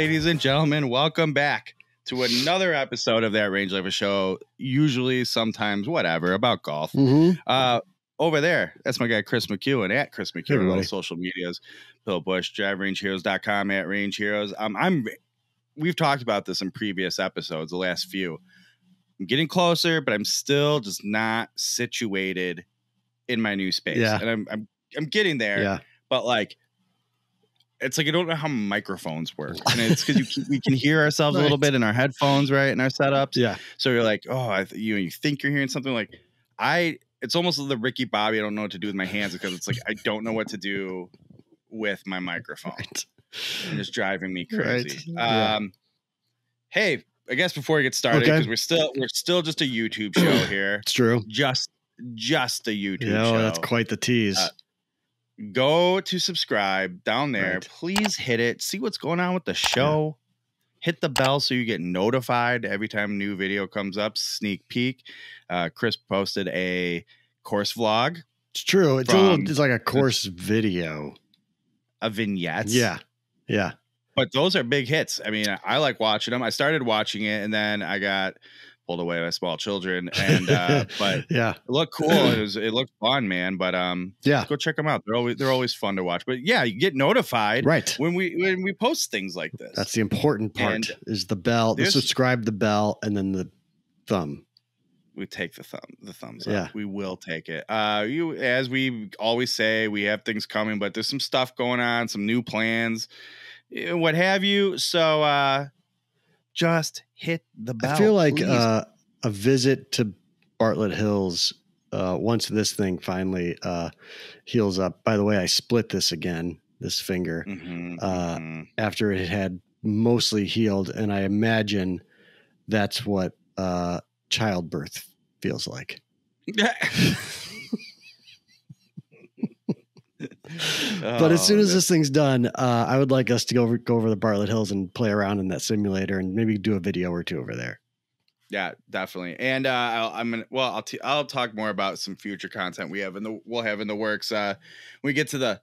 ladies and gentlemen, welcome back to another episode of That Range Life Show. Usually, sometimes, whatever, about golf. Over there, that's my guy Chris McEwen at Chris McEwen on all social medias. Bill Bush, DriveRangeHeroes.com at Range Heroes. We've talked about this in previous episodes, the last few. I'm getting closer, but I'm still just not situated in my new space. Yeah. And I'm getting there. Yeah. But like, it's like I don't know how microphones work, and it's because we can hear ourselves a little bit in our headphones, right, in our setups. Yeah. So you're like, oh, you think you're hearing something. Like it's almost the Ricky Bobby. I don't know what to do with my hands because it's like I don't know what to do with my microphone. Right. And it's driving me crazy. Right. Hey, I guess before we get started, because we're still just a YouTube show here. It's true. Just a YouTube show. That's quite the tease. Go to subscribe down there. Right. Please hit it. See what's going on with the show. Yeah. Hit the bell so you get notified every time a new video comes up. Sneak peek. Chris posted a course vlog. It's true. It's like a course video. A vignette. Yeah. Yeah. But those are big hits. I mean, I like watching them. I started watching it and then I got pulled away by small children, and but yeah, it looked cool. It looked fun, man. But go check them out. They're always fun to watch. But yeah, you get notified when we post things like this. That's the important part, is the bell, the subscribe, the bell, and then the thumb. We take the thumbs up. We will take it. As we always say, we have things coming, but there's some stuff going on, some new plans, what have you. So just hit the bell. I feel like a visit to Bartlett Hills once this thing finally heals up. By the way, I split this finger, after it had mostly healed, and I imagine that's what childbirth feels like. But as soon as this thing's done, I would like us to go over the Bartlett Hills and play around in that simulator and maybe do a video or two over there. Yeah, definitely. And I'll talk more about some future content we'll have in the works. When we get to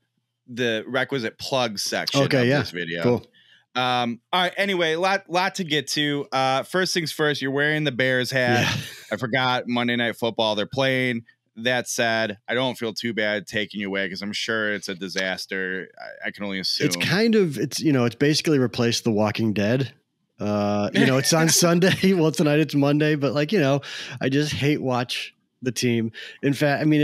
the requisite plug section of this video. Cool. All right. Anyway, lot to get to. First things first, you're wearing the Bears hat. Yeah. I forgot Monday Night Football. They're playing. That said, I don't feel too bad taking you away because I'm sure it's a disaster. I can only assume. It's basically replaced The Walking Dead. It's on Sunday. Well, tonight it's Monday, but I just hate watch the team. In fact, I mean,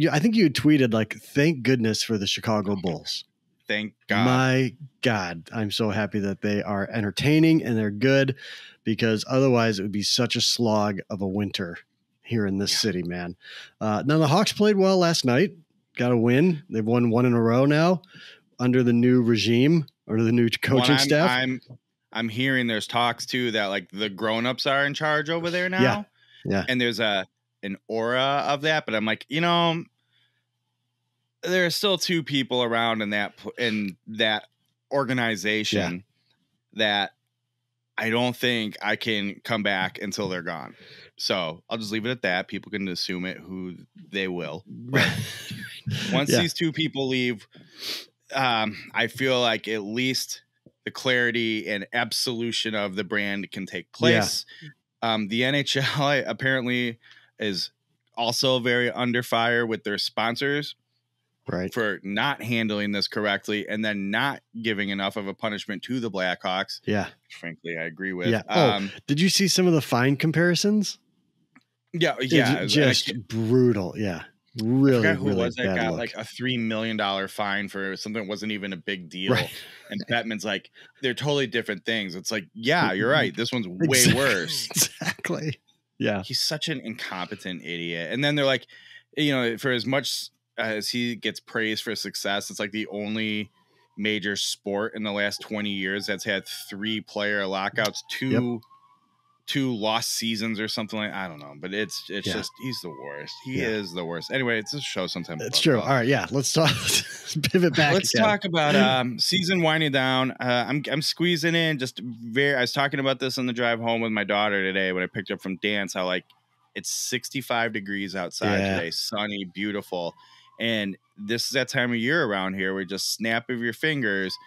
I think you tweeted thank goodness for the Chicago Bulls. Thank God. My God, I'm so happy that they are entertaining and they're good, because otherwise it would be such a slog of a winter here in this city, man. Now the Hawks played well last night, got a win. They've won one in a row now under the new regime or the new coaching staff. I'm hearing there's talks too that the grown-ups are in charge over there now. Yeah. And there's an aura of that, but I'm like, there are still two people around in that organization that I don't think I can come back until they're gone. So I'll just leave it at that. People can assume it who they will. But once these two people leave, I feel like at least the clarity and absolution of the brand can take place. Yeah. The NHL apparently is also very under fire with their sponsors. Right. For not handling this correctly and then not giving enough of a punishment to the Blackhawks. Yeah. Which frankly, I agree with. Yeah. Did you see some of the fine comparisons? Yeah. It's just brutal. Yeah. Really, I forgot who was that got look. a $3 million fine for something that wasn't even a big deal. Right. And Bettman's like, they're totally different things. It's like, yeah, you're right. This one's way worse. Exactly. Yeah. He's such an incompetent idiot. And then they're like, for as much as he gets praised for success, it's like the only major sport in the last 20 years that's had 3 player lockouts, two lost seasons or something like. I don't know, but it's just he's the worst. He is the worst. Anyway, it's a show sometimes. It's true. All right, let's talk. Pivot back. Let's talk about season winding down. I'm squeezing in I was talking about this on the drive home with my daughter today when I picked up from dance. How it's 65 degrees outside today, sunny, beautiful. And this is that time of year around here where just snap of your fingers,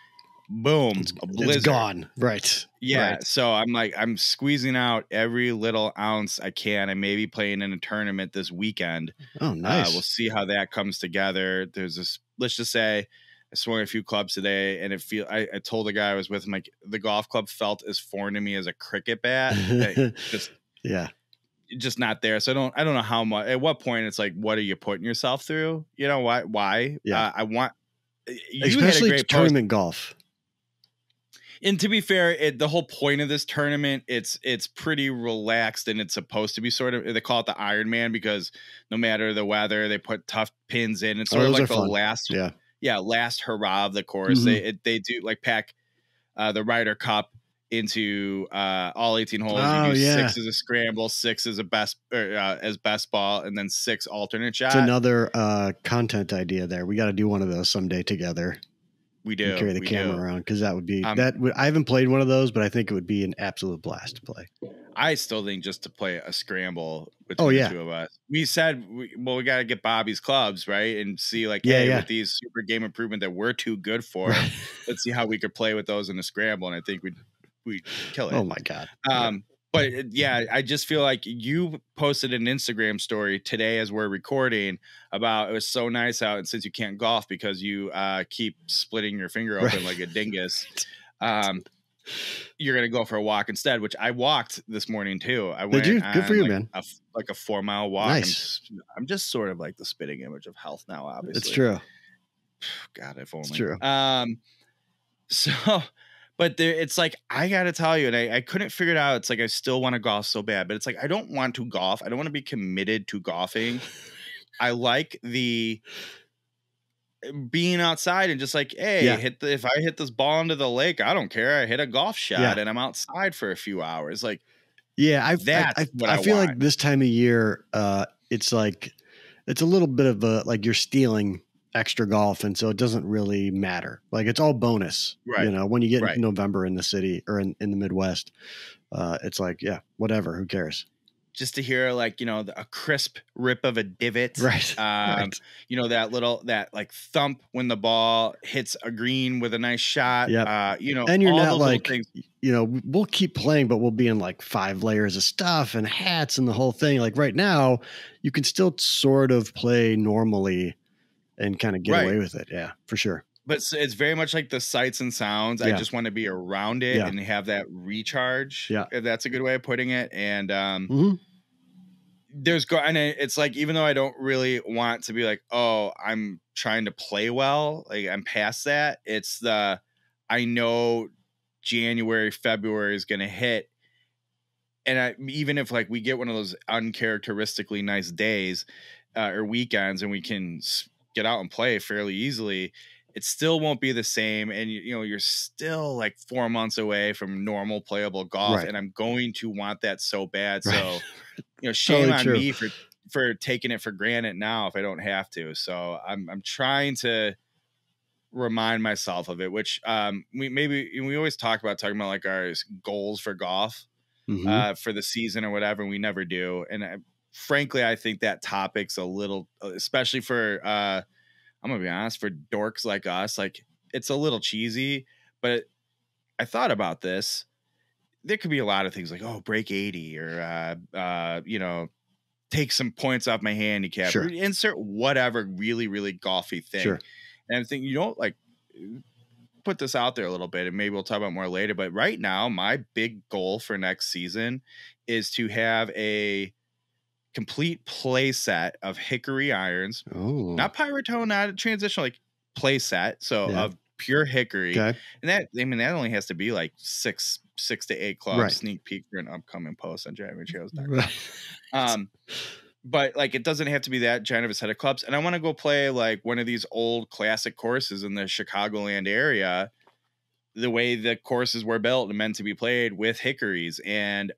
boom, a blizzard. It's gone. Right. Yeah. Right. So I'm squeezing out every little ounce I can. I may be playing in a tournament this weekend. Oh, nice. We'll see how that comes together. There's this, let's just say I swung a few clubs today, and I told the guy I was with him, like, the golf club felt as foreign to me as a cricket bat. Just not there. So I don't know how much, at what point it's like, what are you putting yourself through? You know, why? Yeah. I want, especially had a great tournament golf. And to be fair, the whole point of this tournament, it's pretty relaxed, and it's supposed to be sort of, they call it the Iron Man because no matter the weather, they put tough pins in. It's sort of like the last hurrah of the course. Mm-hmm. They do like pack the Ryder Cup into all 18 holes. You do 6 as a scramble, 6 as a best ball, and then 6 alternate shot. It's another content idea there. We got to do one of those someday together. We do. Carry the camera around, because that would be I haven't played one of those, but I think it would be an absolute blast to play. I still think just to play a scramble between the two of us. We said, we got to get Bobby's clubs, right? And see, like, with these super game improvement that we're too good for, let's see how we could play with those in a scramble. And I think we'd kill it. Oh my God. But I just feel like you posted an Instagram story today as we're recording about, it was so nice out, and since you can't golf because you keep splitting your finger open like a dingus, you're gonna go for a walk instead. Which I walked this morning too. I went. Did you? Good for you, man. A 4-mile walk. Nice. I'm just sort of like the spitting image of health now. Obviously, it's true. God, if only. It's true. So. But it's like, I got to tell you, and I couldn't figure it out. It's like, I still want to golf so bad, but it's like, I don't want to golf. I don't want to be committed to golfing. I like the being outside and just like, hey, if I hit this ball into the lake, I don't care. I hit a golf shot and I'm outside for a few hours. Like, I feel like this time of year, it's like, it's a little bit of like you're stealing extra golf, and so it doesn't really matter. Like, it's all bonus, you know, when you get into November in the city or in the Midwest, it's like, whatever, who cares? Just to hear, like, you know, a crisp rip of a divot, you know, that like thump when the ball hits a green with a nice shot, you know, and you're not like, you know, we'll keep playing, but we'll be in like 5 layers of stuff and hats and the whole thing. Like, right now you can still sort of play normally and kind of get away with it. Yeah, for sure. But it's very much like the sights and sounds. I just want to be around it and have that recharge. Yeah. If that's a good way of putting it. And and it's like, even though I don't really want to be like, oh, I'm trying to play well, like, I'm past that. It's I know January, February is going to hit. And even if like we get one of those uncharacteristically nice days or weekends, and we can get out and play fairly easily, it still won't be the same. And you know, you're still like 4 months away from normal playable golf. And I'm going to want that so bad. So, you know, shame on me for taking it for granted now if I don't have to. So I'm trying to remind myself of it, which we always talking about like our goals for golf for the season or whatever. And we never do. And frankly, I think that topic's a little, especially for, I'm going to be honest, for dorks like us, like, it's a little cheesy, but I thought about this. There could be a lot of things like, oh, break 80 or, you know, take some points off my handicap, or insert whatever really, really golfy thing. And I think, you don't like put this out there a little bit, and maybe we'll talk about more later. But right now, my big goal for next season is to have a complete play set of hickory irons, not Pyrotone, not a transitional, like play set. So of pure hickory. And that only has to be like 6 to 8 clubs. Sneak peek for an upcoming post on drivingtrails.com. But like, it doesn't have to be that giant of a set of clubs. And I want to go play like one of these old classic courses in the Chicagoland area, the way the courses were built and meant to be played with hickories. And,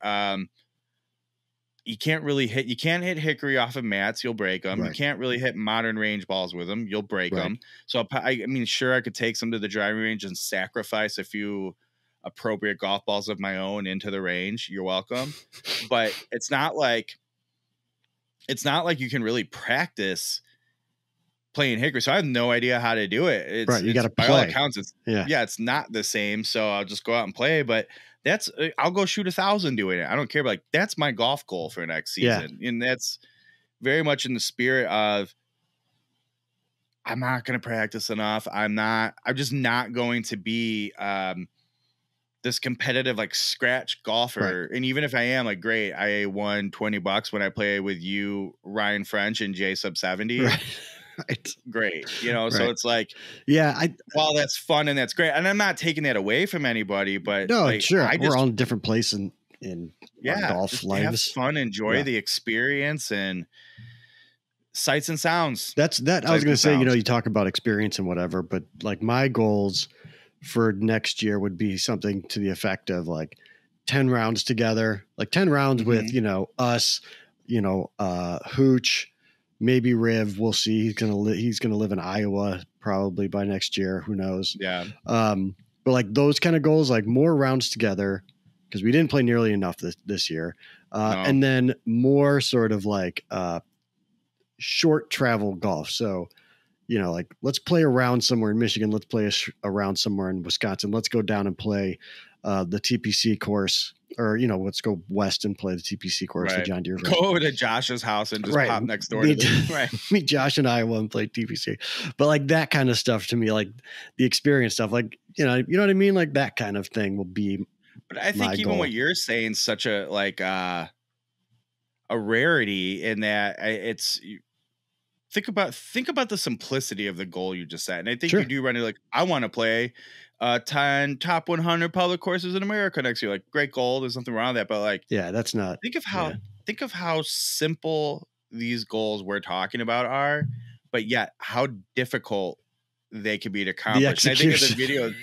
you can't hit hickory off of mats. You'll break them. You can't really hit modern range balls with them. You'll break them. So I mean, sure, I could take some to the driving range and sacrifice a few appropriate golf balls of my own into the range. You're welcome. But it's not like you can really practice playing Hickory, so I have no idea how to do it. It's right. You got to by play. all accounts, it's it's not the same. So I'll just go out and play. But I'll go shoot 1,000 doing it. I don't care. But like that's my golf goal for next season, and that's very much in the spirit of I'm not going to practice enough. I'm just not going to be this competitive like scratch golfer. Right. And even if I am, like, great, I won $20 when I play with you, Ryan French, and J sub 70. Right. Right. Great. So it's like, while that's fun and that's great, and I'm not taking that away from anybody, but no, like, sure, we're all in a different place in our golf lives. Have fun, enjoy the experience, and sights and sounds. I was going to say, you talk about experience and whatever, but like my goals for next year would be something to the effect of like 10 rounds together, like 10 rounds with, us, Hooch, maybe Riv. We'll see. He's going to live in Iowa probably by next year. Who knows? Yeah. But like those kind of goals, like more rounds together, because we didn't play nearly enough this year. And then more sort of like, short travel golf. So, like let's play a round somewhere in Michigan. Let's play a round somewhere in Wisconsin. Let's go down and play the TPC course, or, let's go west and play the TPC course. Right. The John Deere. Go to Josh's house and just pop next door. Meet Josh in Iowa and play TPC. But like that kind of stuff to me, like the experience stuff, like, you know what I mean? Like that kind of thing will be. But I think even goal. What you're saying, such a like a rarity in that it's. Think about the simplicity of the goal you just set. And I think you do run it like, I want to play 10 top 100 public courses in America next year. Like, great goal. There's nothing wrong with that. But like, that's not. Think of how simple these goals we're talking about are, but yet how difficult they can be to accomplish. And I think of the videos.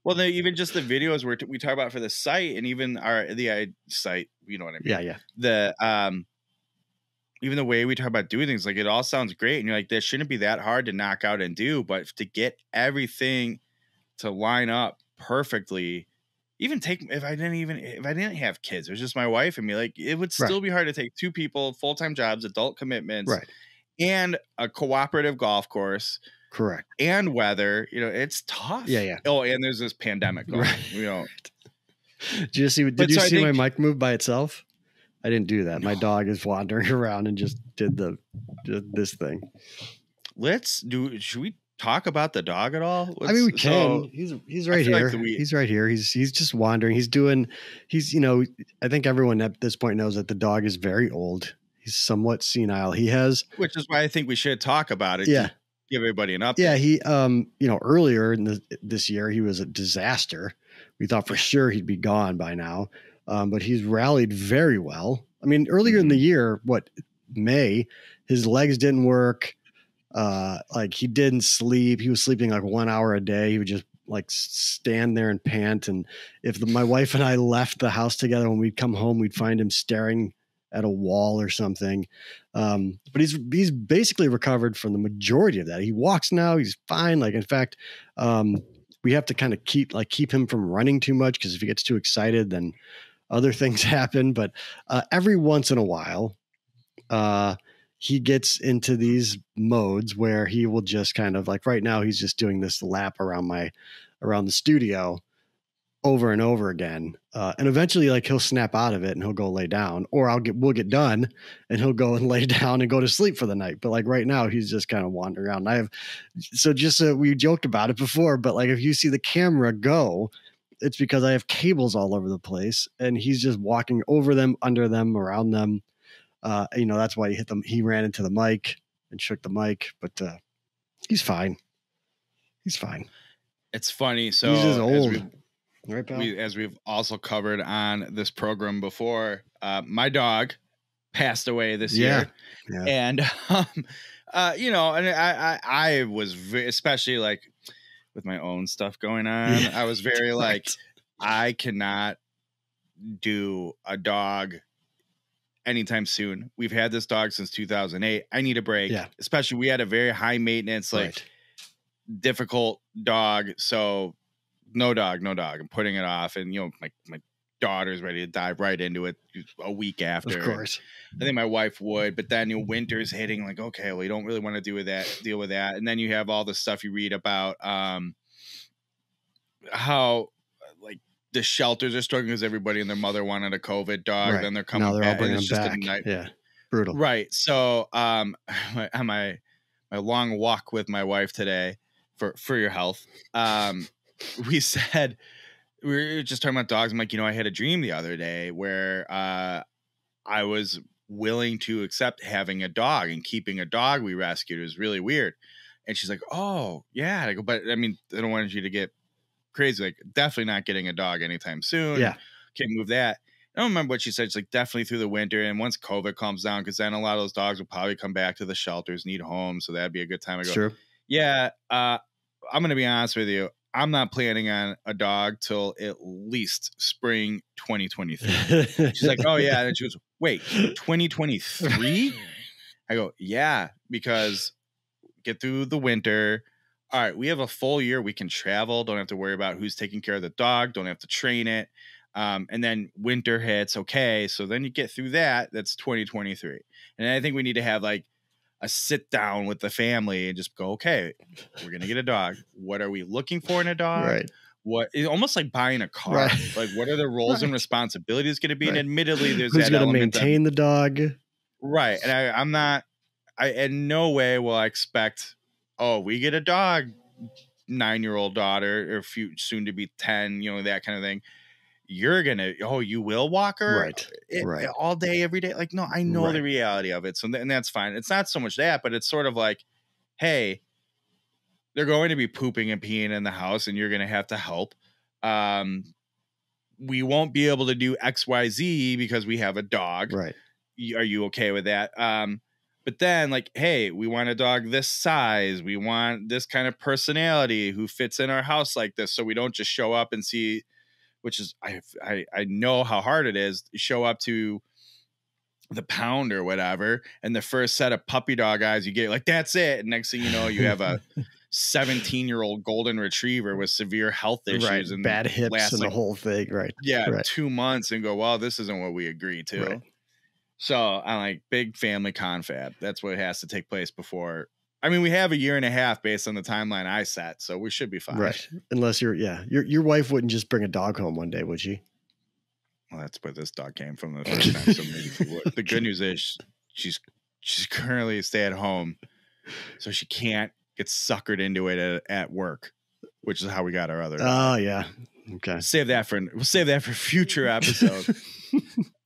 Well, even just the videos we talk about for the site, and even the site, you know what I mean? Yeah. The even the way we talk about doing things, like it all sounds great. And you're like, this shouldn't be that hard to knock out and do, but to get everything to line up perfectly, if I didn't have kids, it was just my wife and me, like it would still be hard to take two people, full-time jobs, adult commitments, and a cooperative golf course. Correct. And weather, it's tough. Yeah. Oh, and there's this pandemic going, Did you see my mic move by itself? I didn't do that. No. My dog is wandering around and just did this thing. Should we talk about the dog at all? We can. He's right here. He's right here. He's just wandering. I think everyone at this point knows that the dog is very old. He's somewhat senile. Which is why I think we should talk about it. Yeah. To give everybody an update. Yeah. He, earlier in this year, he was a disaster. We thought for sure he'd be gone by now. But he's rallied very well. I mean, earlier in the year, May, his legs didn't work. Like he didn't sleep. He was sleeping like 1 hour a day. He would just like stand there and pant. And if my wife and I left the house together, when we'd come home, we'd find him staring at a wall or something. But he's basically recovered from the majority of that. He walks now. He's fine. Like, in fact, we have to kind of keep him from running too much, because if he gets too excited, then other things happen. But every once in a while, he gets into these modes where he will just kind of like, right now, he's just doing this lap around the studio over and over again. And eventually, like, he'll snap out of it and he'll go lay down, or we'll get done and he'll go and lay down and go to sleep for the night. But like right now, he's just kind of wandering around. We joked about it before, but like if you see the camera go, it's because I have cables all over the place and he's just walking over them, under them, around them. That's why he hit them. He ran into the mic and shook the mic, but he's fine. He's fine. It's funny. So he's just old. Right, as we've also covered on this program before, my dog passed away this year. Yeah. And, and I was especially like with my own stuff going on, I was very like, I cannot do a dog anytime soon. We've had this dog since 2008. I need a break. Yeah. Especially we had a very high maintenance, difficult dog. So no dog. I'm putting it off. And, my daughter's ready to dive right into it a week after. Of course. I think my wife would, but then winter's hitting, like, okay, well, you don't really want to deal with that. And then you have all the stuff you read about how like the shelters are struggling because everybody and their mother wanted a COVID dog. Right. Then they're coming now they're back. All bringing them back. Yeah. Brutal. Right. So on my long walk with my wife today for your health, we said, we were just talking about dogs. I'm like, I had a dream the other day where I was willing to accept having a dog and keeping a dog we rescued. It was really weird. And she's like, oh, yeah. I go, but I mean, I don't want you to get crazy. Like, definitely not getting a dog anytime soon. Yeah. Can't move that. I don't remember what she said. It's like, definitely through the winter. And once COVID calms down, because then a lot of those dogs will probably come back to the shelters, need homes. So that'd be a good time to go. True. Yeah. I'm going to be honest with you. I'm not planning on a dog till at least spring 2023. She's like, oh, yeah. And she goes, wait, 2023? I go, yeah, because get through the winter. All right, we have a full year. We can travel. Don't have to worry about who's taking care of the dog. Don't have to train it. And then winter hits. Okay, so then you get through that. That's 2023. And I think we need to have like a sit down with the family and just go, okay, we're going to get a dog. What are we looking for in a dog? Right. What is almost like buying a car. Right. Like, what are the roles and responsibilities going to be? Right. And admittely, there's who's that going to element maintain the dog. Right. And I in no way will I expect, oh, we get a dog, 9-year-old daughter or soon to be 10, that kind of thing. You're going to, you will walk her right. all day, every day. Like, no, I know the reality of it. So, and that's fine. It's not so much that, but it's sort of like, hey, they're going to be pooping and peeing in the house and you're going to have to help. We won't be able to do X, Y, Z because we have a dog. Right. Are you okay with that? But then like, hey, we want a dog this size. We want this kind of personality who fits in our house like this. So we don't just show up and see, which is, I know how hard it is to show up to the pound or whatever. And the first set of puppy dog eyes you get, like, that's it. And next thing you know, you have a 17-year-old golden retriever with severe health issues and bad hips and the whole thing. Right. Yeah. Right. 2 months and go, well, this isn't what we agreed to. Right. So I'm like, big family confab. That's what has to take place before. I mean, we have a year and a half based on the timeline I set, so we should be fine. Right. Unless your wife wouldn't just bring a dog home one day, would she? Well, that's where this dog came from the first time. So maybe she would. The good news is she's currently stay at home, so she can't get suckered into it at work, which is how we got our other dog. Oh yeah. Okay. We'll save that for future episodes.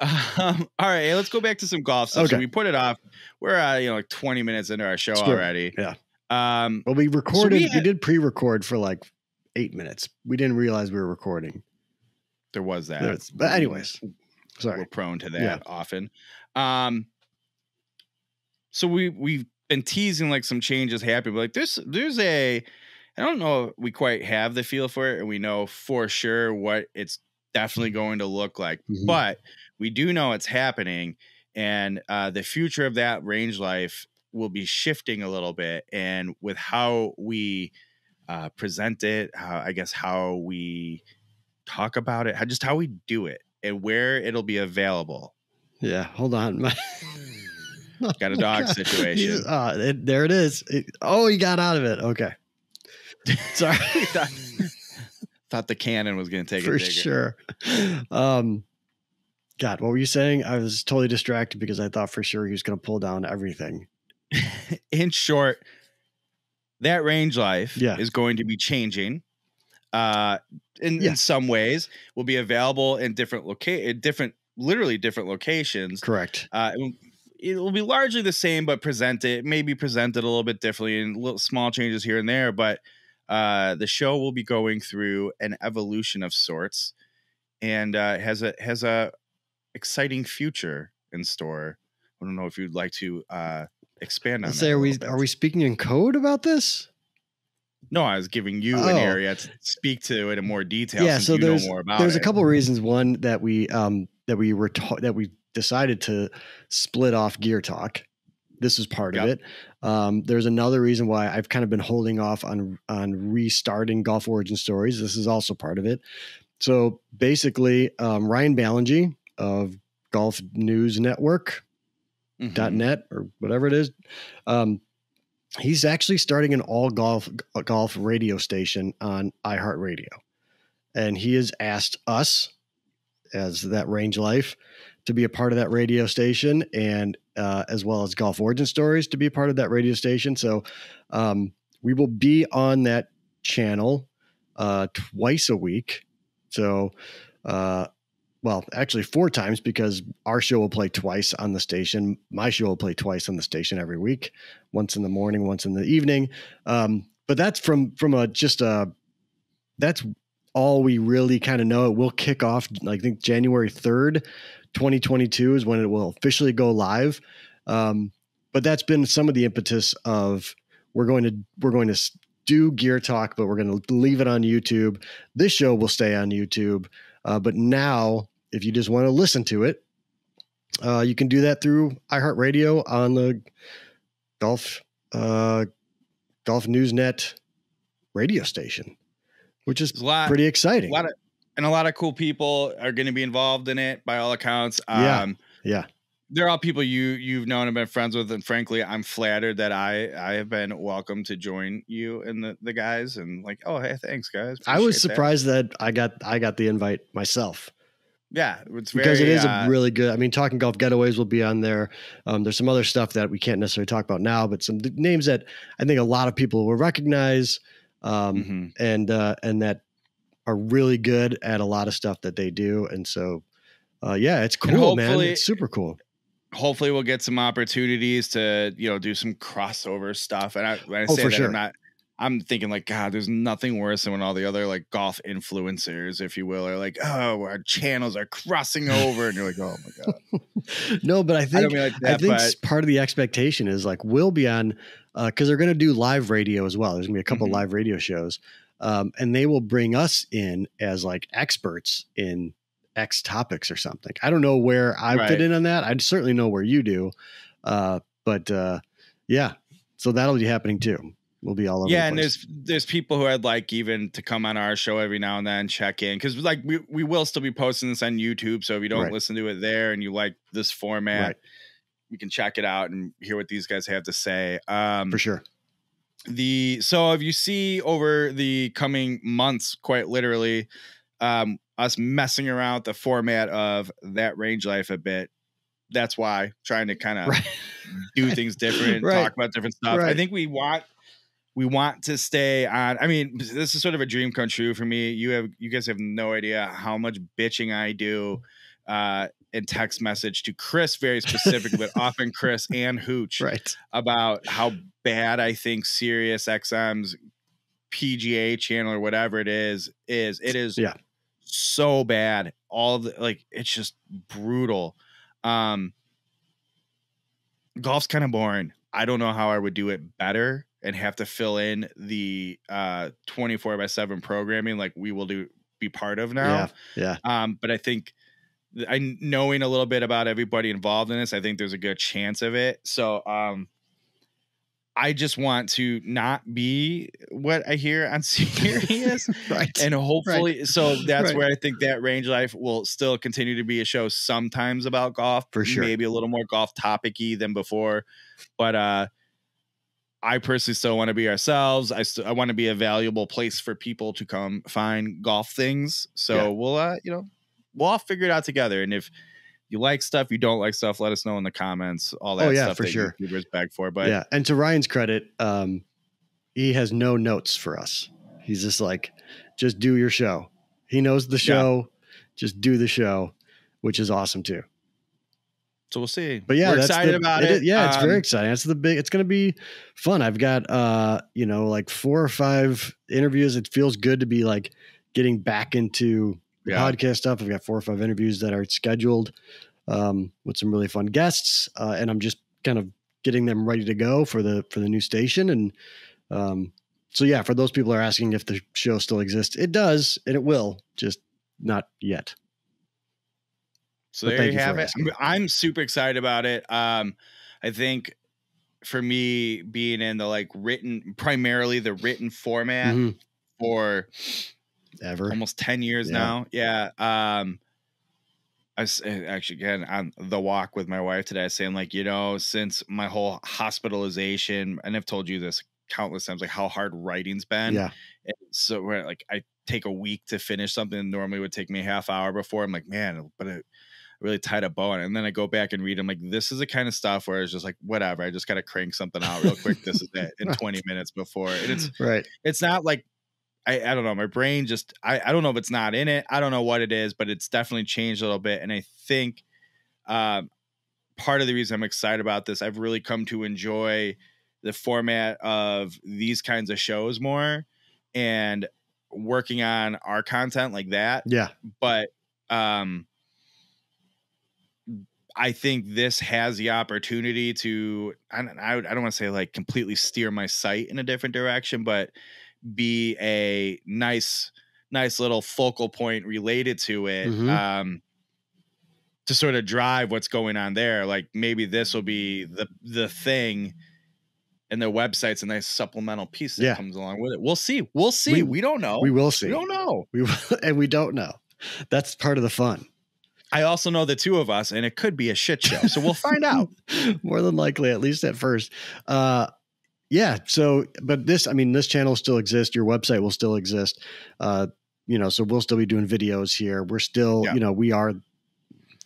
All right, hey, let's go back to some golf stuff. Okay. So we put it off. We're like 20 minutes into our show already. Yeah. Well, we recorded. We did pre-record for like 8 minutes. We didn't realize we were recording. There was that. But anyways, sorry. We're prone to that often. So we've been teasing like some changes happening. But like there's a. I don't know if we quite have the feel for it, and we know for sure what it's definitely going to look like. Mm-hmm. But we do know it's happening, and the future of that range life will be shifting a little bit. And with how we present it, how we talk about it, how we do it, and where it'll be available. Yeah, hold on. Got a dog situation. There it is. He got out of it. Okay. Sorry. Thought the cannon was going to take it for sure. God, what were you saying? I was totally distracted because I thought for sure he was going to pull down everything. In short, that range life is going to be changing. In some ways, will be available in different locations. Correct. It will be largely the same, but maybe presented a little bit differently and little small changes here and there. But the show will be going through an evolution of sorts, and has a exciting future in store. I don't know if you'd like to expand on that. Are we speaking in code about this? No, I was giving you an area to speak to it in more detail. Yeah, so there's a couple of reasons. One, that we decided to split off Gear Talk. This is part of it. There's another reason why I've kind of been holding off on restarting Golf Origin Stories. This is also part of it. So basically, Ryan Ballingy of Golf News Network .net or whatever it is. He's actually starting an all golf radio station on iHeartRadio. And he has asked us as that Range Life to be a part of that radio station, and as well as Golf Origin Stories to be a part of that radio station. So we will be on that channel twice a week. So, well, actually 4 times, because our show will play twice on the station. My show will play twice on the station every week, once in the morning, once in the evening. But that's that's all we really kind of know. It will kick off, I think, January 3rd, 2022 is when it will officially go live. But that's been some of the impetus of we're going to do Gear Talk, but we're going to leave it on YouTube. This show will stay on YouTube. But now, if you just want to listen to it, you can do that through iHeartRadio on the Golf News Net radio station, which is pretty exciting. A lot of cool people are going to be involved in it by all accounts. Yeah. They're all people you've known and been friends with, and frankly, I'm flattered that I have been welcome to join you and the guys. And like, oh, hey, thanks, guys. I was surprised that I got the invite myself. Yeah, it's because it is a really good. I mean, Talking Golf Getaways will be on there. There's some other stuff that we can't necessarily talk about now, but some names that I think a lot of people will recognize, and that are really good at a lot of stuff that they do. And so, yeah, it's cool, man. It's super cool. Hopefully we'll get some opportunities to, do some crossover stuff. And when I say that, sure. I'm thinking like, God, there's nothing worse than when all the other like golf influencers, if you will, are like, oh, our channels are crossing over. And you're like, oh my God. No, but I think part of the expectation is like, we'll be on, cause they're going to do live radio as well. There's gonna be a couple of live radio shows. And they will bring us in as like experts in X topics or something. I don't know where I fit in on that. I certainly know where you do. But yeah, so that'll be happening too. We'll be all over. Yeah. And there's people who I'd like even to come on our show every now and then, check in. Cause like we will still be posting this on YouTube. So if you don't listen to it there and you like this format, you can check it out and hear what these guys have to say. For sure. So if you see over the coming months, quite literally, us messing around with the format of that Range Life a bit, that's why, trying to kind of do things different, talk about different stuff. I think we want to stay on. I mean, this is sort of a dream come true for me. You guys have no idea how much bitching I do in text message to Chris, very specifically, but often Chris and Hooch, about how bad I think Sirius XM's PGA channel or whatever it is. It is so bad. It's just brutal. Golf's kind of boring. I don't know how I would do it better and have to fill in the 24/7 programming like we will be part of now. Yeah. But I think knowing a little bit about everybody involved in this, I think there's a good chance of it. So I just want to not be what I hear on Sirius. And hopefully, so that's where I think that Range Life will still continue to be a show sometimes about golf. For sure. Maybe a little more golf topic-y than before. But I personally still want to be ourselves. I want to be a valuable place for people to come find golf things. So we'll all figure it out together. And if you like stuff, you don't like stuff, let us know in the comments. All that stuff for sure. YouTubers beg for. But and to Ryan's credit, he has no notes for us. He's just like, just do your show. He knows the show. Just do the show, which is awesome too. So we'll see. But yeah, we're excited about it. Yeah, it's very exciting. It's going to be fun. I've got, like 4 or 5 interviews. It feels good to be like getting back into podcast stuff. I've got 4 or 5 interviews that are scheduled with some really fun guests. And I'm just kind of getting them ready to go for the new station. And so, yeah, for those people who are asking if the show still exists, it does, and it will, just not yet. So there you have it. I'm super excited about it. I think for me, being in the primarily the written format for ever. Almost 10 years now. Yeah. Actually, again, on the walk with my wife today, I was saying, like, since my whole hospitalization, and I've told you this countless times, like how hard writing's been. Yeah. And so where like I take a week to finish something that normally would take me a half hour before. I'm like, man, but it really tied a bow on it. And then I go back and read. I'm like, this is the kind of stuff where it's just like, whatever. I just got to crank something out real quick. This is it in 20 minutes before. And it's right. It's not like, I don't know. My brain just, I don't know if it's not in it. I don't know what it is, but it's definitely changed a little bit. And I think part of the reason I'm excited about this, I've really come to enjoy the format of these kinds of shows more and working on our content like that. Yeah. But I think this has the opportunity to, I don't want to say like completely steer my site in a different direction, but be a nice little focal point related to it, to sort of drive what's going on there. Like maybe this will be the thing, and their website's a nice supplemental piece that comes along with it. We'll see. We don't know. We will see. We don't know. And we don't know. That's part of the fun. I also know the two of us, and it could be a shit show. So we'll find out. More than likely, at least at first. Yeah. So, but this channel still exists. Your website will still exist. So we'll still be doing videos here. We're still, we are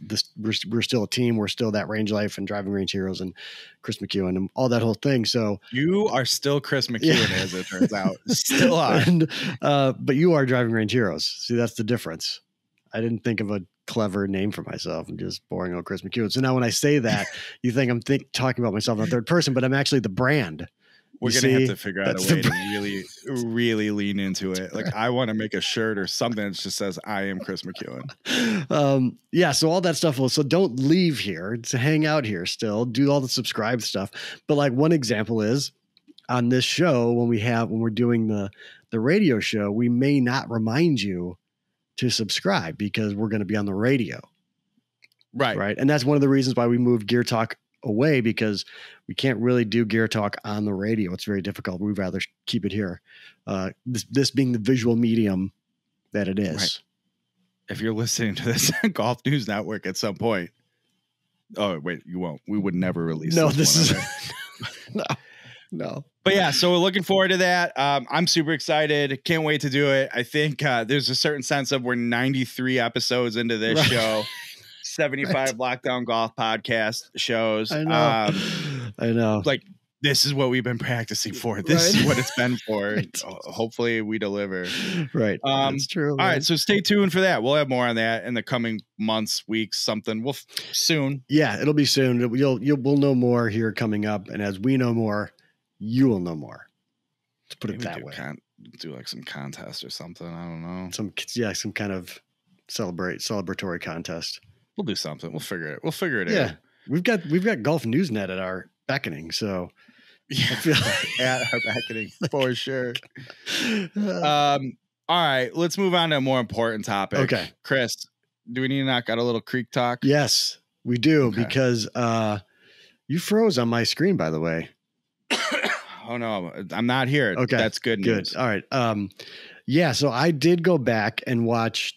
this, we're still a team. We're still That Range Life and Driving Range Heroes and Chris McEwen and all that whole thing. So you are still Chris McEwen, as it turns out. Still are. And, but you are Driving Range Heroes. See, that's the difference. I didn't think of a clever name for myself. I'm just boring old Chris McEwen. So now when I say that, you think I'm talking about myself in the third person, but I'm actually the brand. We're going to have to figure out a way to really, really lean into it. Like I want to make a shirt or something that just says, I am Chris McEwen. Yeah. So all that stuff. So don't leave here to hang out here still, do all the subscribe stuff. But like one example is on this show, when we're doing the radio show, we may not remind you to subscribe because we're going to be on the radio. Right. Right. And that's one of the reasons why we moved Gear Talk away, because we can't really do Gear Talk on the radio. It's very difficult. We'd rather keep it here. This being the visual medium that it is. Right. If you're listening to this on Golf News Network at some point. Oh, wait, you won't. We would never release this is No. But yeah, so we're looking forward to that. I'm super excited. Can't wait to do it. I think there's a certain sense of we're 93 episodes into this show. 75 Lockdown Golf podcast shows. I know. Like this is what we've been practicing for. This is what it's been for. Hopefully we deliver. Right. That's true. All right. So stay tuned for that. We'll have more on that in the coming months, weeks, something. We'll soon. Yeah, it'll be soon. We'll know more here coming up. And as we know more, you will know more. To put it that way. Do like some contest or something. I don't know. Some kind of celebratory contest. We'll do something. We'll figure it out. Yeah. We've got Golf Newsnet at our beckoning. So yeah, I feel at our beckoning for sure. All right, let's move on to a more important topic. Okay. Chris, do we need to knock out a little creek talk? Yes, we do, because you froze on my screen, by the way. Oh no, I'm not here. Okay. That's good news. Good. All right. Yeah, so I did go back and watch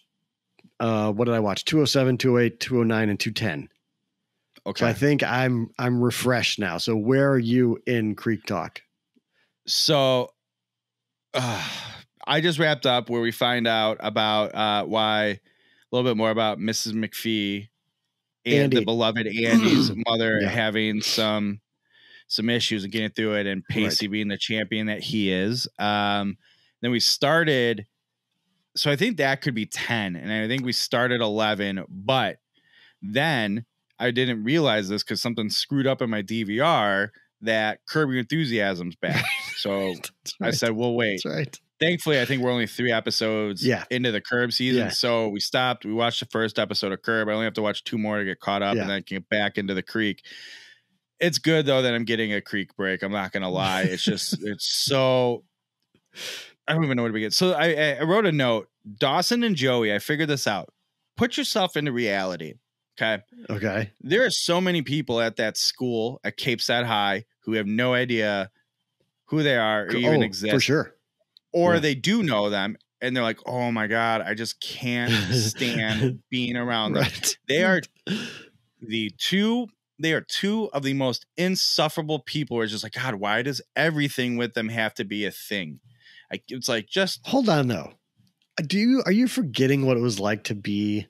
what did I watch? 207, 208, 209, and 210. Okay. So I think I'm refreshed now. So where are you in Creek Talk? So I just wrapped up where we find out about why a little bit more about Mrs. McPhee and the beloved Andy's mother having some issues and getting through it, and Pacey being the champion that he is. Then we started. So I think that could be 10, and I think we started 11, but then I didn't realize this because something screwed up in my DVR that Curb Your Enthusiasm's back. So I said, we'll wait. That's right. Thankfully, I think we're only 3 episodes into the Curb season. Yeah. So we stopped. We watched the first episode of Curb. I only have to watch 2 more to get caught up, and then I can get back into the Creek. It's good, though, that I'm getting a Creek break. I'm not going to lie. It's just, it's so... I don't even know where to begin. So I wrote a note. Dawson and Joey, I figured this out. Put yourself into reality. Okay. There are so many people at that school at Cape Side High who have no idea who they are or even exist. For sure. Or they do know them and they're like, oh my God, I just can't stand being around them. They are two of the most insufferable people who are just like, God, why does everything with them have to be a thing? It's like, just hold on though. Are you forgetting what it was like to be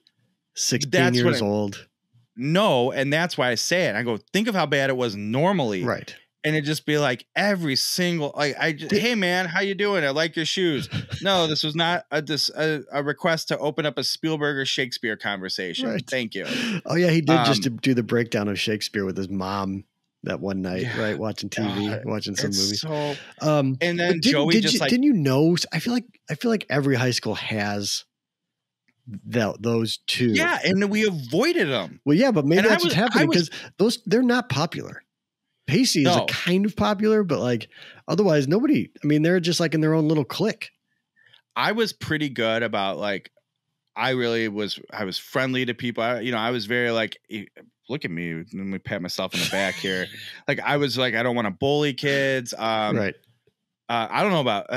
16 years old? No, and that's why I say it. I go, think of how bad it was normally. Right. And it'd just be like every single, hey man, how you doing? I like your shoes. No, this was not a request to open up a Spielberg or Shakespeare conversation. Right. Thank you. Oh yeah, he did just to do the breakdown of Shakespeare with his mom that one night, right? Watching TV, watching some movies. So, and then Joey didn't you know? I feel like every high school has those two. Yeah, and we avoided them. Well, yeah, but maybe that's what's happening because they're not popular. Pacey is kind of popular, but like otherwise nobody. I mean, they're just like in their own little clique. I was pretty good about like, I was friendly to people. I was very like, look at me. Let me pat myself on the back here. Like I was like, I don't want to bully kids. Right. I don't know about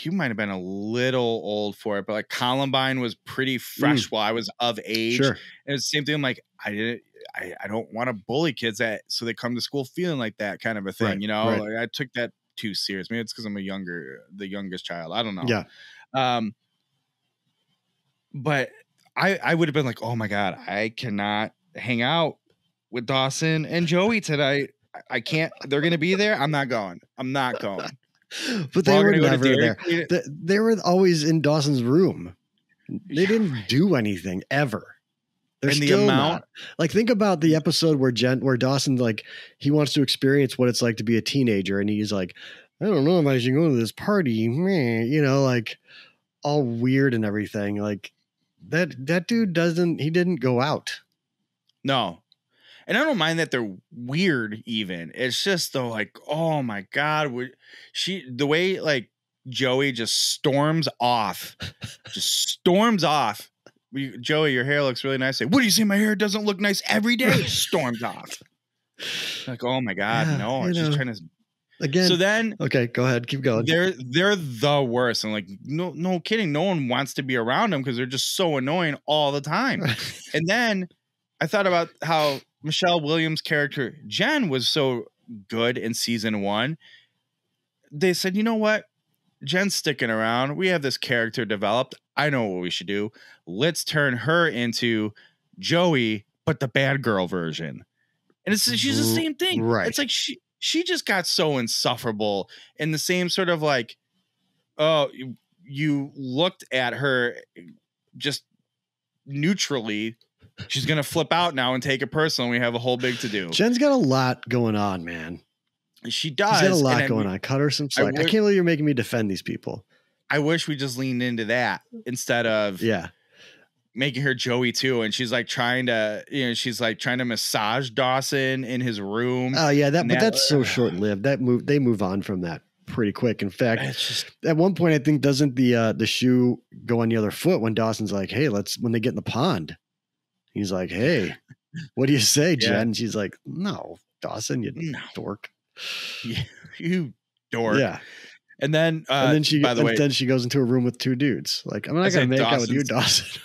you might have been a little old for it, but like Columbine was pretty fresh while I was of age. Sure. And it's the same thing. I'm like, I don't want to bully kids so they come to school feeling like that kind of a thing. Right. Like I took that too serious. Maybe it's because I'm the youngest child. I don't know. Yeah. But I would have been like, oh my God, I cannot hang out with Dawson and Joey tonight. I can't. They're going to be there. I'm not going. But they were never there. They were always in Dawson's room. They didn't do anything ever. They're still not. Like, think about the episode where Dawson, like, he wants to experience what it's like to be a teenager. And he's like, I don't know if I should go to this party. Like all weird and everything. Like that dude didn't go out. No. And I don't mind that they're weird even. It's just though, like, oh my God, the way like Joey just storms off. Joey, your hair looks really nice. What do you say? My hair doesn't look nice every day. Storms off. Like, oh my God, no. I'm just trying to again. So then, okay, go ahead, keep going. They're the worst. And like, no kidding. No one wants to be around them because they're just so annoying all the time. And then I thought about how Michelle Williams' character Jen was so good in season 1. They said, you know what? Jen's sticking around. We have this character developed. I know what we should do. Let's turn her into Joey, but the bad girl version. And she's the same thing. Right. It's like she just got so insufferable in the same sort of like, oh, you looked at her just neutrally. She's going to flip out now and take it personal. We have a whole big to do. Jen's got a lot going on, man. She does. She's got a lot going on. Cut her some slack. I can't believe you're making me defend these people. I wish we just leaned into that instead of making her Joey too. And she's like trying to massage Dawson in his room. Oh yeah. But that's so short lived. They move on from that pretty quick. In fact, at one point, I think doesn't the shoe go on the other foot when Dawson's like, hey, when they get in the pond, he's like, hey, what do you say, Jen? And she's like, no, Dawson, you dork. Yeah, you dork. Yeah. And then she goes into a room with 2 dudes. Like, I'm not going to make out with you, Dawson.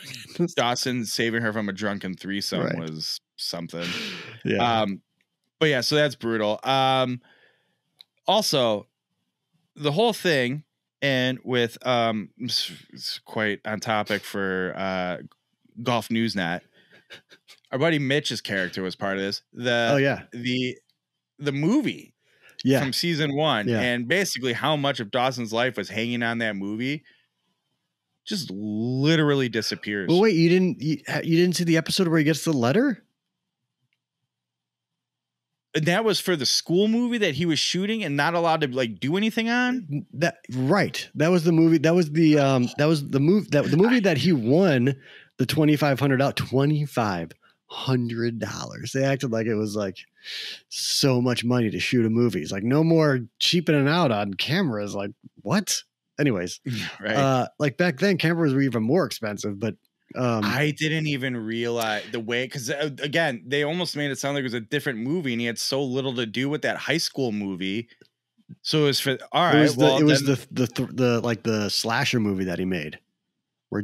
Dawson saving her from a drunken threesome was something. Yeah. But yeah, so that's brutal. Also, the whole thing, and with it's quite on topic for Golf Newsnet. Our buddy Mitch's character was part of this. The movie. Yeah. From season 1, and basically how much of Dawson's life was hanging on that movie just literally disappears. Well, wait, you didn't see the episode where he gets the letter? And that was for the school movie that he was shooting and not allowed to like do anything on. That was the movie. That was the movie that he won the $2,500. They acted like it was like so much money to shoot a movie. It's like no more cheapening out on cameras. Like what? Anyways, right. Like back then cameras were even more expensive, but I didn't even realize the way, because again, they almost made it sound like it was a different movie and he had so little to do with that high school movie. So it was for, all right. It was the slasher movie that he made. where,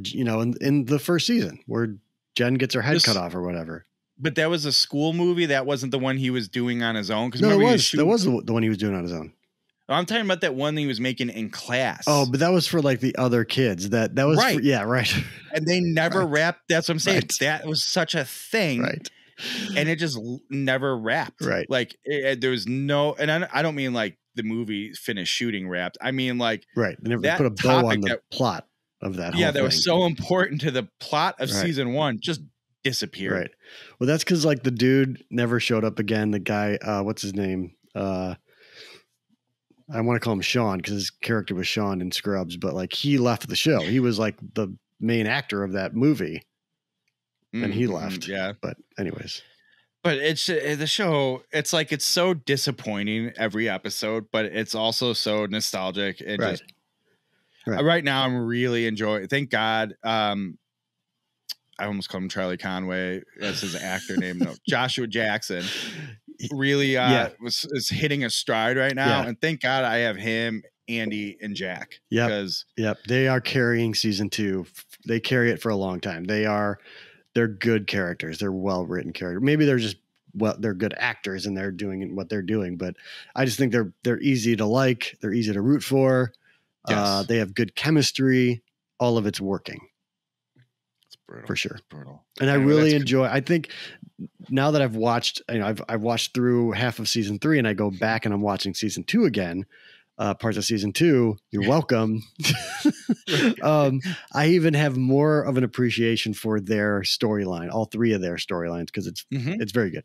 in the first season where Jen gets her head cut off or whatever. But that was a school movie. That wasn't the one he was doing on his own. No, it was. That was the one he was doing on his own. I'm talking about that one that he was making in class. Oh, but that was for like the other kids. That was right. Right. And they never wrapped. That's what I'm saying. Right. That was such a thing. Right. And it just never wrapped. Right. Like there was no, and I don't mean like the movie finished shooting wrapped. I mean like right. They never put a bow on the plot of that. Yeah, whole that thing. was so important to the plot of season 1. Just disappeared. Right. Well, that's because like the dude never showed up again. The guy, what's his name? I want to call him Sean because his character was Sean in Scrubs, but like he left the show. He was like the main actor of that movie, and he left. Yeah. But anyways, but it's the show. It's like it's so disappointing every episode, but it's also so nostalgic and just. Right now, I'm really enjoying. Thank God. I almost called him Charlie Conway. That's his actor name. No, Joshua Jackson. Really is hitting a stride right now, and thank God I have him, Andy, and Jack. Yep, they are carrying season 2. They carry it for a long time. They're good characters. They're well written characters. Maybe they're good actors and they're doing what they're doing. But I just think they're easy to like. They're easy to root for. Yes. They have good chemistry. All of it's working. It's brutal. For sure. It's brutal. And I really enjoy. I think now that I've watched, I've watched through half of season 3, and I go back and I'm watching season 2 again. Parts of season 2. You're welcome. I even have more of an appreciation for their storyline, all 3 of their storylines, because it's very good.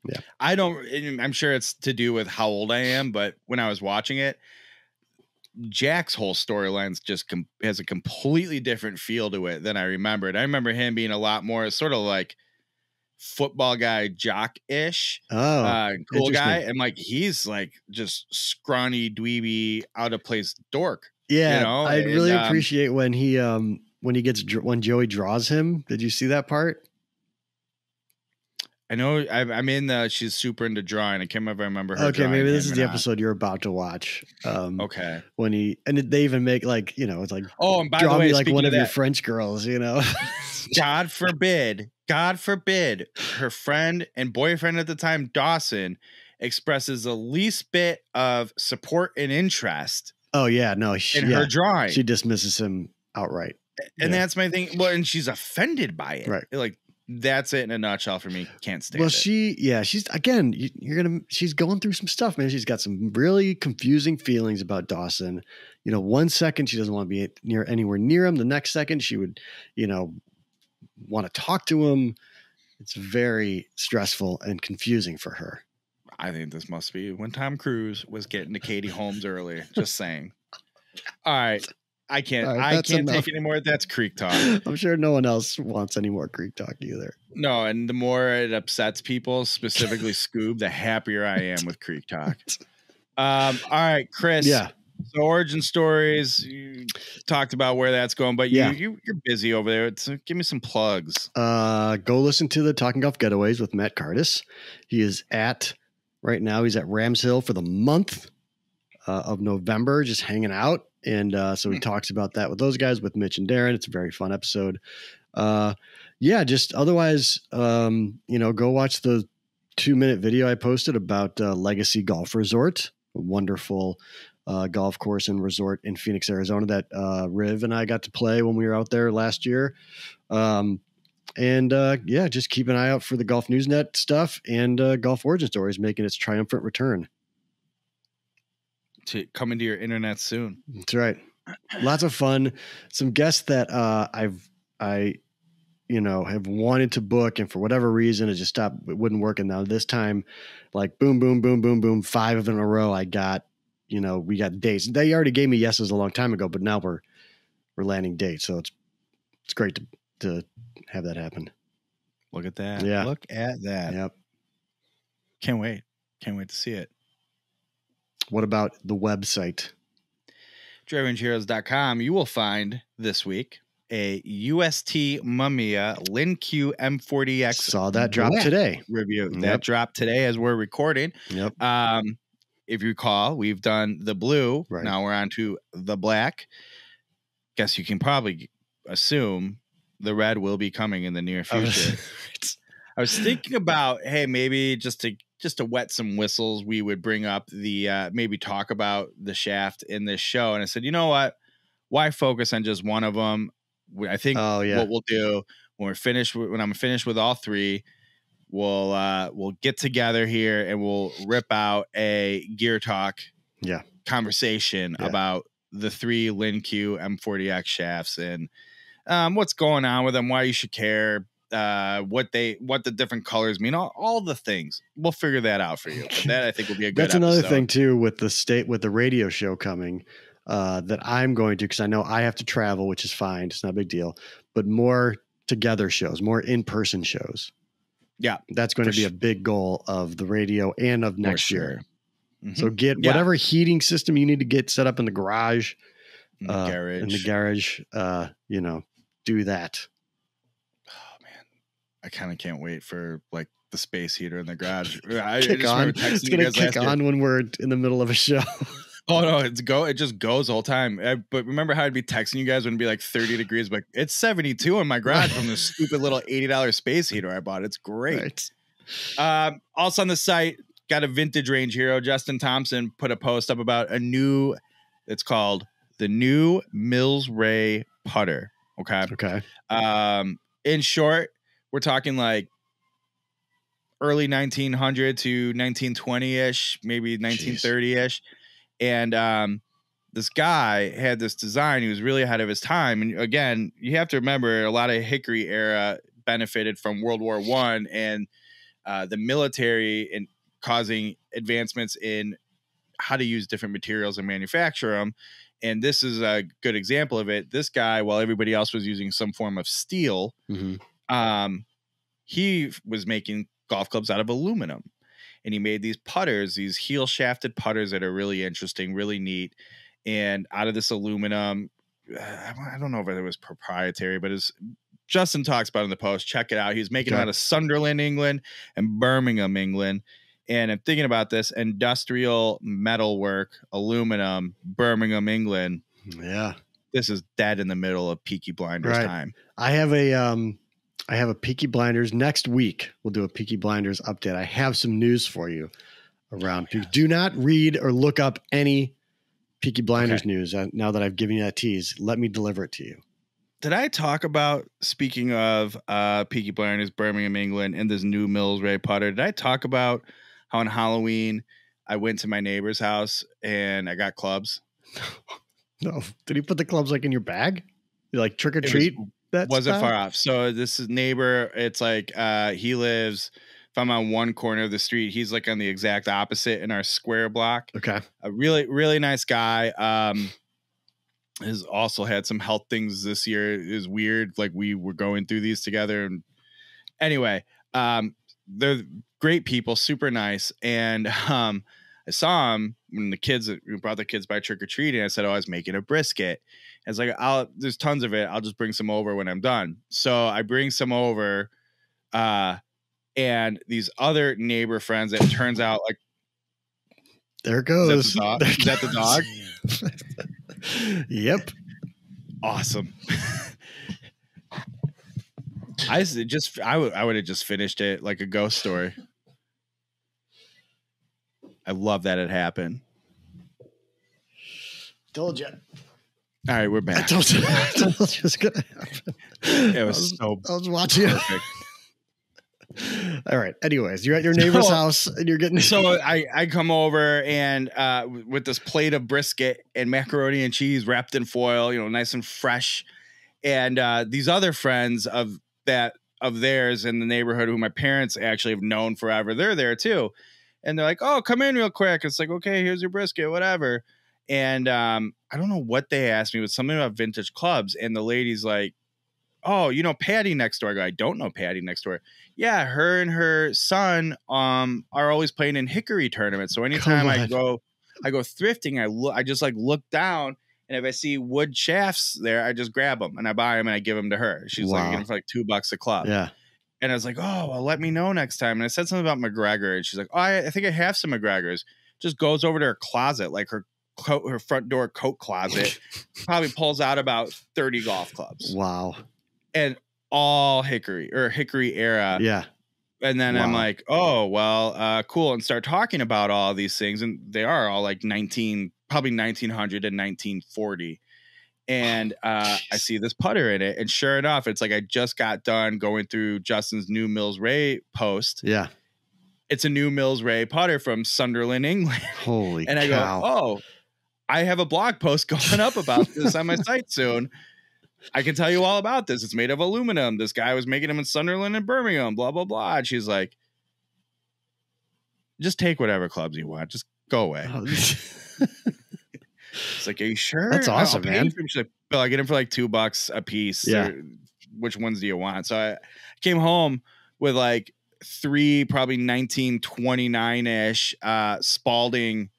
Yeah. I'm sure it's to do with how old I am, but when I was watching it, Jack's whole storyline just has a completely different feel to it than I remembered. I remember him being a lot more sort of like football guy, jock-ish, cool guy, and like he's like just scrawny, dweeby, out of place dork. Yeah, I really appreciate when Joey draws him. Did you see that part? I know I'm in she's super into drawing. I can't remember her. Okay, maybe this is the episode you're about to watch. Okay. When they even make like, it's like, oh, and by draw the way, me like one of your French girls, God forbid, her friend and boyfriend at the time, Dawson, expresses the least bit of support and interest. Oh yeah, no, in her drawing, she dismisses him outright, and that's my thing. Well, and she's offended by it, right? Like. That's it in a nutshell for me. Can't stand it. Well, she's again, she's going through some stuff, man. She's got some really confusing feelings about Dawson. 1 second she doesn't want to be anywhere near him. The next second she would, want to talk to him. It's very stressful and confusing for her. I think this must be when Tom Cruise was getting to Katie Holmes early. Just saying. All right. I can't take any more. That's Creek talk. I'm sure no one else wants any more Creek talk either. No, and the more it upsets people, specifically Scoob, the happier I am with Creek talk. All right, Chris. Yeah. So origin stories, you talked about where that's going, but you're busy over there. So give me some plugs. Go listen to the Talking Golf Getaways with Matt Cardis. He's at Rams Hill for the month of November, just hanging out. And so he talks about that with those guys, with Mitch and Darren. It's a very fun episode. Just otherwise, go watch the 2-minute video I posted about Legacy Golf Resort, a wonderful golf course and resort in Phoenix, Arizona that Riv and I got to play when we were out there last year. Just keep an eye out for the Golf Newsnet stuff and Golf Origin Stories making its triumphant return. To come into your internet soon. That's right. Lots of fun. Some guests that I have wanted to book, and for whatever reason it just stopped. It wouldn't work. And now this time, like boom, boom, boom, boom, boom, 5 of them in a row. I got, we got dates. They already gave me yeses a long time ago, but now we're landing dates. So it's great to have that happen. Look at that. Yeah. Look at that. Yep. Can't wait to see it. What about the website? DriveRangeHeroes.com. You will find this week a UST Mamiya Lin Q M40X. Saw that drop today. Review. Yep. That dropped today as we're recording. Yep. If you recall, we've done the blue. Right. Now we're on to the black. Guess you can probably assume the red will be coming in the near future. I was thinking about, hey, maybe just to wet some whistles, we would bring up the maybe talk about the shaft in this show. And I said, you know what? Why focus on just one of them? I think what we'll do when I'm finished with all three, we'll get together here and we'll rip out a gear talk conversation about the 3 Lin-Q M40X shafts and what's going on with them, why you should care, what the different colors mean, all the things. We'll figure that out for you. But that I think will be a good That's another thing too with the radio show coming that I'm going to, because I know I have to travel, which is fine. It's not a big deal, but more together shows, more in-person shows. Yeah. That's going to be a big goal of the radio and of next year. Mm-hmm. So get whatever heating system you need to get set up in the garage, in the garage, do that. Oh man. I kind of can't wait for like the space heater in the garage. It's going to kick on when we're in the middle of a show. Oh no, it just goes all the time. But remember how I'd be texting you guys when it'd be like 30 degrees, but it's 72 in my garage from this stupid little $80 space heater I bought. It's great. Right. Also on the site, got a vintage range hero. Justin Thompson put a post up about it's called the new Mills Ray putter. Okay. In short, we're talking like early 1900 to 1920-ish, maybe 1930-ish. And this guy had this design. He was really ahead of his time. And again, you have to remember a lot of Hickory era benefited from World War I and the military and causing advancements in how to use different materials and manufacture them. And this is a good example of it. This guy, while everybody else was using some form of steel, he was making golf clubs out of aluminum. And he made these putters, these heel shafted putters that are really interesting, really neat. And out of this aluminum, I don't know if it was proprietary, but Justin talks about it in the post. Check it out. He was making them out of Sunderland, England and Birmingham, England. And I'm thinking about this industrial metalwork, aluminum, Birmingham, England. Yeah. This is dead in the middle of Peaky Blinders time. I have a Peaky Blinders next week. We'll do a Peaky Blinders update. I have some news for you around. Do not read or look up any Peaky Blinders news. Now that I've given you that tease, let me deliver it to you. Did I talk about, speaking of Peaky Blinders, Birmingham, England, and this new Mills Ray putter? Did I talk about how on Halloween I went to my neighbor's house and I got clubs? No. Did he put the clubs like in your bag? You like trick or treat? Wasn't far off. So this is neighbor. It's like he lives, if I'm on one corner of the street, he's like on the exact opposite in our square block. Okay. A really, really nice guy. Has also had some health things this year. It was weird. Like we were going through these together. And anyway, they're great people, super nice. And I saw him when we brought the kids by trick or treating. I said, I was making a brisket. I was like, there's tons of it. I'll just bring some over when I'm done. So I bring some over, and these other neighbor friends, it turns out like, there it goes. Is that the dog? Yep. Awesome. I would have just finished it like a ghost story. I love that it happened. Told you. All right, we're back. I told you it was gonna happen. It was I was watching. Perfect. All right. Anyways, you're at your neighbor's house and you're getting. So I come over and with this plate of brisket and macaroni and cheese wrapped in foil, nice and fresh. And these other friends of theirs in the neighborhood who my parents actually have known forever, they're there too. And they're like, "Oh, come in real quick." It's like, "Okay, here's your brisket, whatever." And I don't know what they asked me, but something about vintage clubs. And the lady's like, "Oh, Patty next door." I go, "I don't know Patty next door." Yeah, her and her son are always playing in Hickory tournaments. So anytime I go thrifting, I just like look down, and if I see wood shafts there, I just grab them and I buy them and I give them to her. She's like, get them for like $2 a club. Yeah. And I was like, "Oh, well, let me know next time." And I said something about McGregor, and she's like, "Oh, I think I have some McGregors." Just goes over to her closet, like her her front door coat closet, probably pulls out about 30 golf clubs. Wow. And all hickory era. Yeah. And then I'm like, oh, well, cool. And start talking about all these things. And they are all like probably 1900 and 1940. And I see this putter in it. And sure enough, it's like I just got done going through Justin's new Mills Ray post. Yeah. It's a new Mills Ray putter from Sunderland, England. Holy and I cow. go, oh, I have a blog post going up about this on my site soon. I can tell you all about this. It's made of aluminum. This guy was making them in Sunderland and Birmingham, blah, blah, blah. And she's like, just take whatever clubs you want. Just go away. It's like, are you sure? That's awesome, man. She's like, Bill, I get them for like $2 a piece. Yeah. Which ones do you want? So I came home with like 3 probably 1929-ish Spalding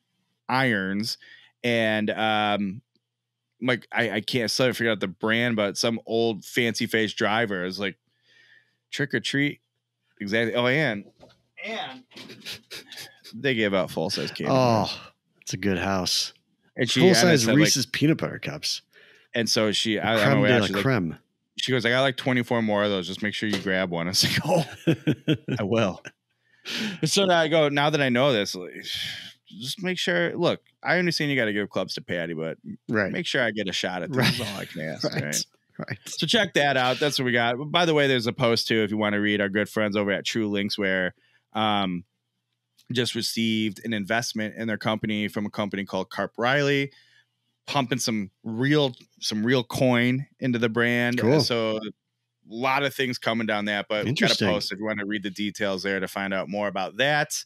irons. And like I can't still figure out the brand, but some old fancy face driver is like trick or treat. Exactly. Oh, and they gave out full size candy. Oh, it's a good house. And full size Reese's peanut butter cups. And so she, creme de la creme. She goes, I got like 24 more of those. Just make sure you grab one. I was like, oh, I will. And so now I go, now that I know this, like, just make sure. Look, I understand you got to give clubs to Patty, but make sure I get a shot at this. Right. Is all I can ask. Right. So check that out. That's what we got. By the way, there's a post too if you want to read. Our good friends over at True Linkswear just received an investment in their company from a company called Carp Riley, pumping some real coin into the brand. Cool. So a lot of things coming down that, but got a post if you want to read the details there to find out more about that.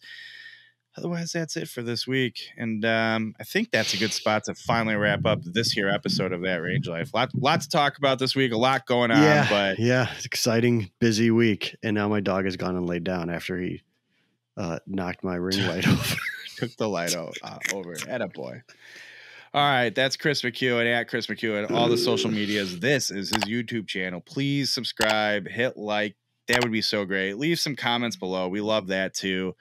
Otherwise, that's it for this week. And I think that's a good spot to finally wrap up this here episode of That Range Life. Lot to talk about this week, a lot going on. But it's exciting, busy week. And now my dog has gone and laid down after he knocked my ring light over. Took the light over. Attaboy. All right, that's Chris McEwen at Chris McEwen. All the social medias. This is his YouTube channel. Please subscribe, hit like. That would be so great. Leave some comments below. We love that too.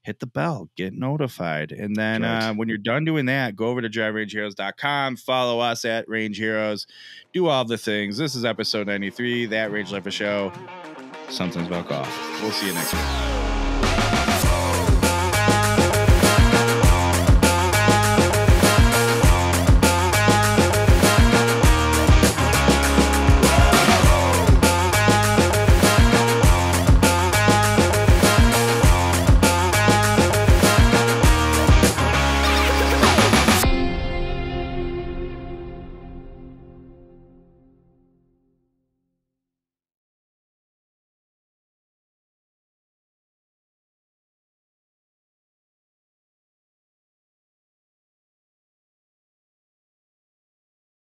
Hit the bell, get notified. And then when you're done doing that, go over to driverangeheroes.com, follow us at Range Heroes, do all the things. This is episode 93, That Range Life Show. Something's about golf. We'll see you next week.